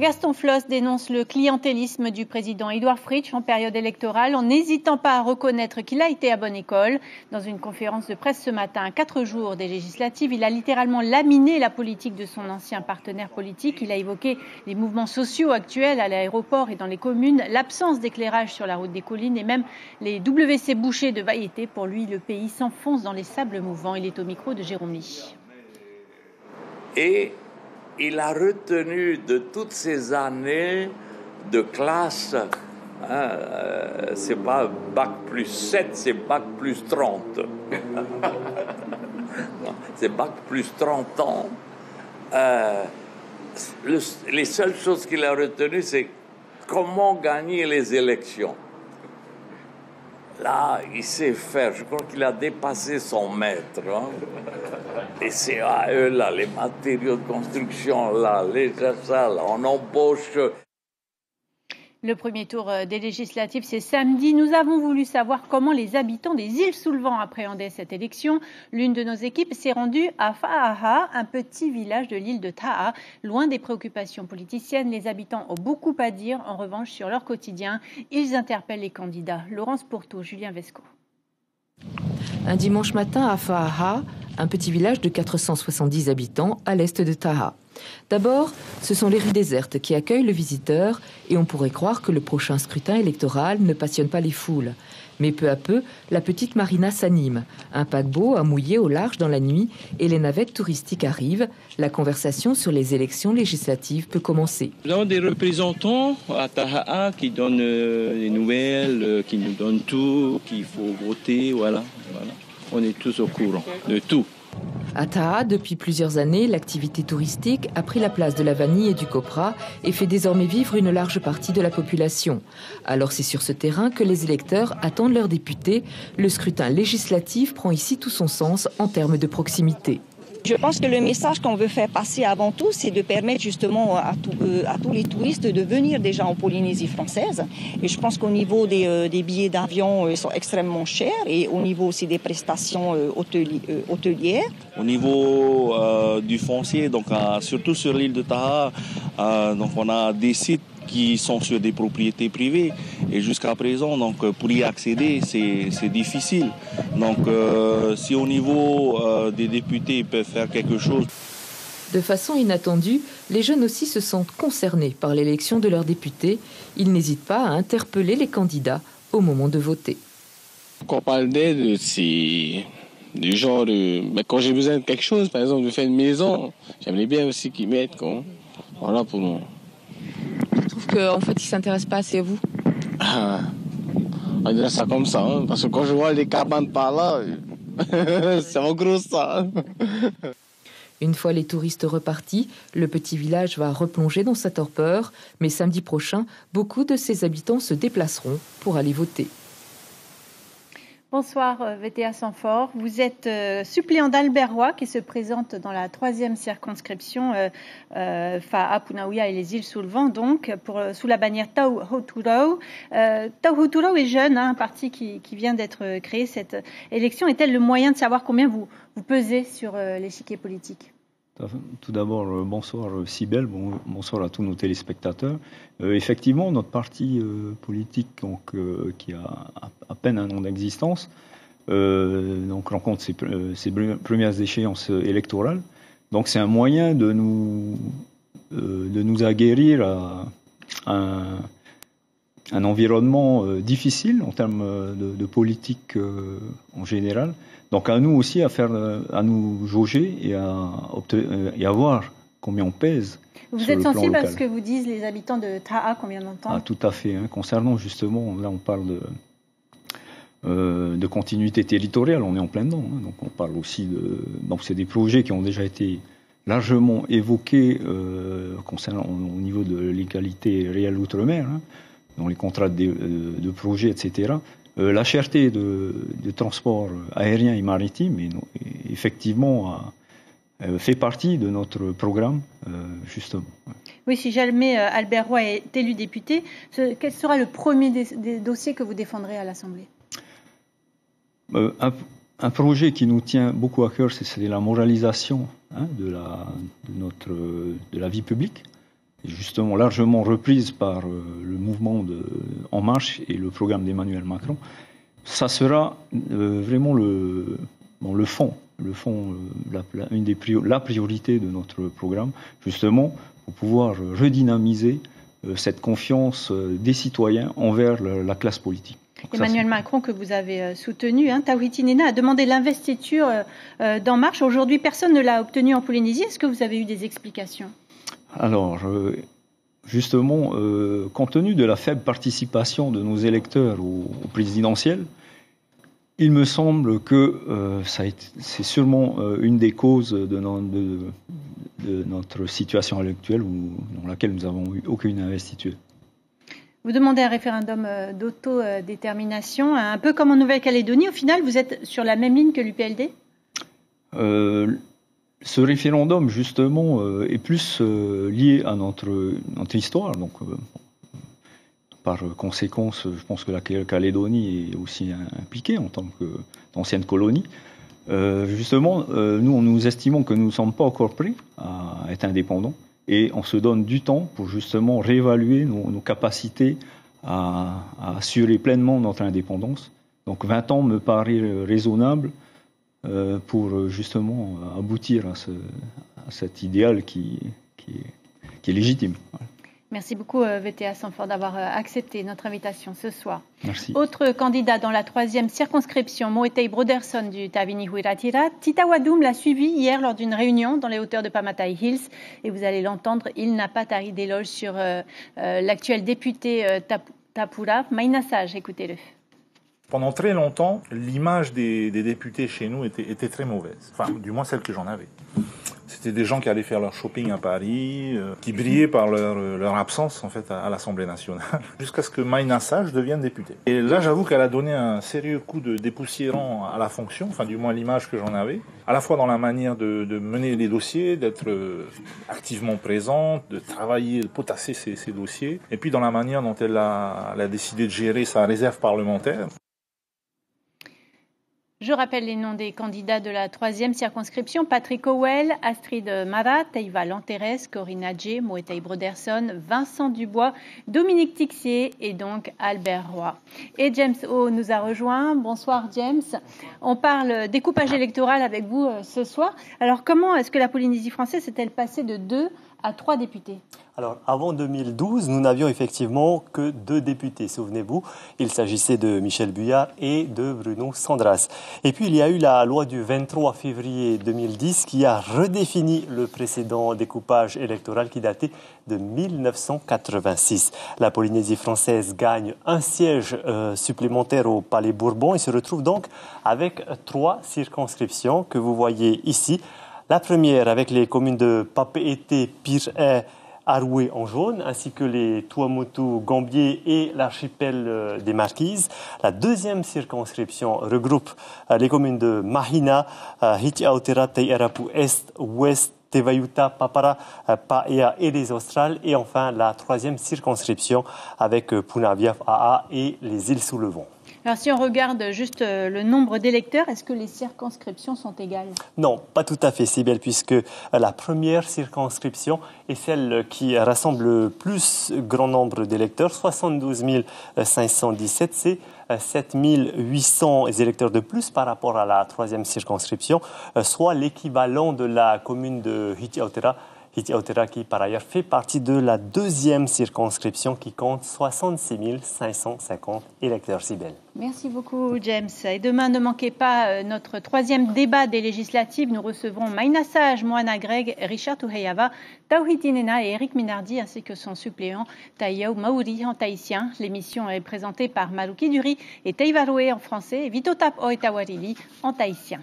Gaston Flosse dénonce le clientélisme du président Édouard Fritch en période électorale en n'hésitant pas à reconnaître qu'il a été à bonne école. Dans une conférence de presse ce matin, à 4 jours des législatives, il a littéralement laminé la politique de son ancien partenaire politique. Il a évoqué les mouvements sociaux actuels à l'aéroport et dans les communes, l'absence d'éclairage sur la route des collines et même les WC bouchés de variété. Pour lui, le pays s'enfonce dans les sables mouvants. Il est au micro de Jérôme Lee. Et il a retenu de toutes ces années de classe, c'est pas bac plus 7, c'est bac plus 30. C'est bac plus 30 ans. Les seules choses qu'il a retenues, c'est comment gagner les élections. Là, il sait faire. Je crois qu'il a dépassé son maître. Et c'est à eux, là, les matériaux de construction, là, les ça, là, on embauche. Le premier tour des législatives, c'est samedi. Nous avons voulu savoir comment les habitants des îles sous le vent appréhendaient cette élection. L'une de nos équipes s'est rendue à Fa'aha, un petit village de l'île de Taha. Loin des préoccupations politiciennes, les habitants ont beaucoup à dire, en revanche, sur leur quotidien. Ils interpellent les candidats. Laurence Pourteau, Julien Vesco. Un dimanche matin à Fa'aha, un petit village de 470 habitants à l'est de Taha. D'abord, ce sont les rues désertes qui accueillent le visiteur et on pourrait croire que le prochain scrutin électoral ne passionne pas les foules. Mais peu à peu, la petite marina s'anime. Un paquebot a mouillé au large dans la nuit et les navettes touristiques arrivent. La conversation sur les élections législatives peut commencer. Nous avons des représentants à Taha qui donnent les nouvelles, qui nous donnent tout, qu'il faut voter, voilà. On est tous au courant de tout. À Taha, depuis plusieurs années, l'activité touristique a pris la place de la vanille et du copra et fait désormais vivre une large partie de la population. Alors c'est sur ce terrain que les électeurs attendent leurs députés. Le scrutin législatif prend ici tout son sens en termes de proximité. Je pense que le message qu'on veut faire passer avant tout, c'est de permettre justement à tous les touristes de venir déjà en Polynésie française. Et je pense qu'au niveau des billets d'avion, ils sont extrêmement chers et au niveau aussi des prestations hôtelières. Au niveau du foncier, donc surtout sur l'île de Taha, donc on a des sites qui sont sur des propriétés privées et jusqu'à présent, donc pour y accéder, c'est difficile. Donc si au niveau des députés ils peuvent faire quelque chose. De façon inattendue, les jeunes aussi se sentent concernés par l'élection de leurs députés. Ils n'hésitent pas à interpeller les candidats au moment de voter. Quand on parle d'aide, c'est du genre quand j'ai besoin de quelque chose, par exemple de faire une maison, j'aimerais bien aussi qu'ils m'aident, quoi. Voilà pour moi. Je trouve qu'en fait, ils ne s'intéressent pas assez à vous. On dirait ça comme ça, hein, parce que quand je vois les cabanes par là, c'est en gros ça. Une fois les touristes repartis, le petit village va replonger dans sa torpeur, mais samedi prochain, beaucoup de ses habitants se déplaceront pour aller voter. Bonsoir VTA Sanfort. Vous êtes suppléant d'Albert Roy qui se présente dans la 3e circonscription Fa'a, Punaouia et les îles sous le vent, donc sous la bannière Tauhuturau. Tauhuturau est jeune, un parti qui vient d'être créé. Cette élection est-elle le moyen de savoir combien vous pesez sur l'échiquier politique ? Tout d'abord, bonsoir Cybèle, bonsoir à tous nos téléspectateurs. Effectivement, notre parti politique qui a à peine un an d'existence rencontre ses premières échéances électorales. Donc c'est un moyen de nous aguerrir à un environnement difficile en termes de politique en général. Donc à nous aussi à nous jauger et à voir combien on pèse. Vous êtes sensible à ce que vous disent les habitants de Taha qu'on vient d'entendre ? Ah, tout à fait. Concernant justement, là on parle de continuité territoriale, on est en plein dedans. Donc on parle aussi donc c'est des projets qui ont déjà été largement évoqués concernant au niveau de l'égalité réelle outre-mer, dans les contrats de projets, etc. La cherté de transport aérien et maritime effectivement fait partie de notre programme, justement. Oui, si jamais Albert Roy est élu député, quel sera le premier des dossiers que vous défendrez à l'Assemblée ? Un projet qui nous tient beaucoup à cœur, c'est la moralisation de la vie publique. justement largement reprise par le mouvement En Marche et le programme d'Emmanuel Macron, ça sera vraiment le fond, la priorité de notre programme, justement pour pouvoir redynamiser cette confiance des citoyens envers la classe politique. Donc Emmanuel Macron, que vous avez soutenu, Tawhiti Nena, a demandé l'investiture d'En Marche. Aujourd'hui, personne ne l'a obtenu en Polynésie. Est-ce que vous avez eu des explications? Alors, justement, compte tenu de la faible participation de nos électeurs au présidentiel, il me semble que c'est sûrement une des causes de notre situation actuelle dans laquelle nous n'avons eu aucune investiture. Vous demandez un référendum d'autodétermination, un peu comme en Nouvelle-Calédonie. Au final, vous êtes sur la même ligne que l'UPLD? Ce référendum, justement, est plus lié à notre histoire. Donc, par conséquence, je pense que la Calédonie est aussi impliquée en tant qu'ancienne colonie. Justement, nous estimons que nous ne sommes pas encore prêts à être indépendants. Et on se donne du temps pour justement réévaluer nos capacités à assurer pleinement notre indépendance. Donc 20 ans me paraît raisonnable pour justement aboutir à cet idéal qui est légitime. Merci beaucoup VTA Sanford d'avoir accepté notre invitation ce soir. Merci. Autre candidat dans la 3e circonscription, Moetai Broderson du Tavini Huiratira. Tita Wadum l'a suivi hier lors d'une réunion dans les hauteurs de Pamatai Hills. Et vous allez l'entendre, il n'a pas tari d'éloge sur l'actuel député Tapura. Maïna Sage, écoutez-le. Pendant très longtemps, l'image des députés chez nous était très mauvaise. Enfin, du moins celle que j'en avais. C'était des gens qui allaient faire leur shopping à Paris, qui brillaient par leur absence en fait à l'Assemblée nationale, jusqu'à ce que Maïna Sage devienne députée. Et là, j'avoue qu'elle a donné un sérieux coup de dépoussiérant à la fonction, enfin du moins l'image que j'en avais, à la fois dans la manière de mener les dossiers, d'être activement présente, de travailler, de potasser ces dossiers, et puis dans la manière dont elle a décidé de gérer sa réserve parlementaire. Je rappelle les noms des candidats de la 3e circonscription. Patrick Howell, Astrid Marat, Taïva Lanteres, Corinna Djé, Moetai Broderson, Vincent Dubois, Dominique Tixier et donc Albert Roy. Et James O nous a rejoint. Bonsoir James. On parle découpage électoral avec vous ce soir. Alors comment est-ce que la Polynésie française s'est-elle passée de 2 à 3 députés? Alors, avant 2012, nous n'avions effectivement que 2 députés, souvenez-vous. Il s'agissait de Michel Buyard et de Bruno Sandras. Et puis, il y a eu la loi du 23 février 2010 qui a redéfini le précédent découpage électoral qui datait de 1986. La Polynésie française gagne un siège supplémentaire au Palais Bourbon et se retrouve donc avec 3 circonscriptions que vous voyez ici. La première avec les communes de Papeete, Pir'e, Aroué en jaune, ainsi que les Tuamotu, Gambier et l'archipel des Marquises. La deuxième circonscription regroupe les communes de Mahina, Hiti Aotera, Teiarapu Est, Ouest, Tevayuta, Papara, Paea et les Australes. Et enfin, la troisième circonscription avec Punaviaf, Aa et les îles sous le vent. Alors si on regarde juste le nombre d'électeurs, est-ce que les circonscriptions sont égales? Non, pas tout à fait, Sybelle, puisque la première circonscription est celle qui rassemble le plus grand nombre d'électeurs, 72 517, c'est 7 800 électeurs de plus par rapport à la troisième circonscription, soit l'équivalent de la commune de Hiti Aotera, qui par ailleurs fait partie de la deuxième circonscription qui compte 66 550 électeurs. Sybelle. Merci beaucoup James. Et demain, ne manquez pas notre 3e débat des législatives. Nous recevrons Maïna Sage, Moana Greg, Richard Tuheyava, Tawhiti Nena et Eric Minardi, ainsi que son suppléant Taïau Mauri en tahitien. L'émission est présentée par Maruki Duri et Teivaroe en français et Vitotap Oetawarili en tahitien.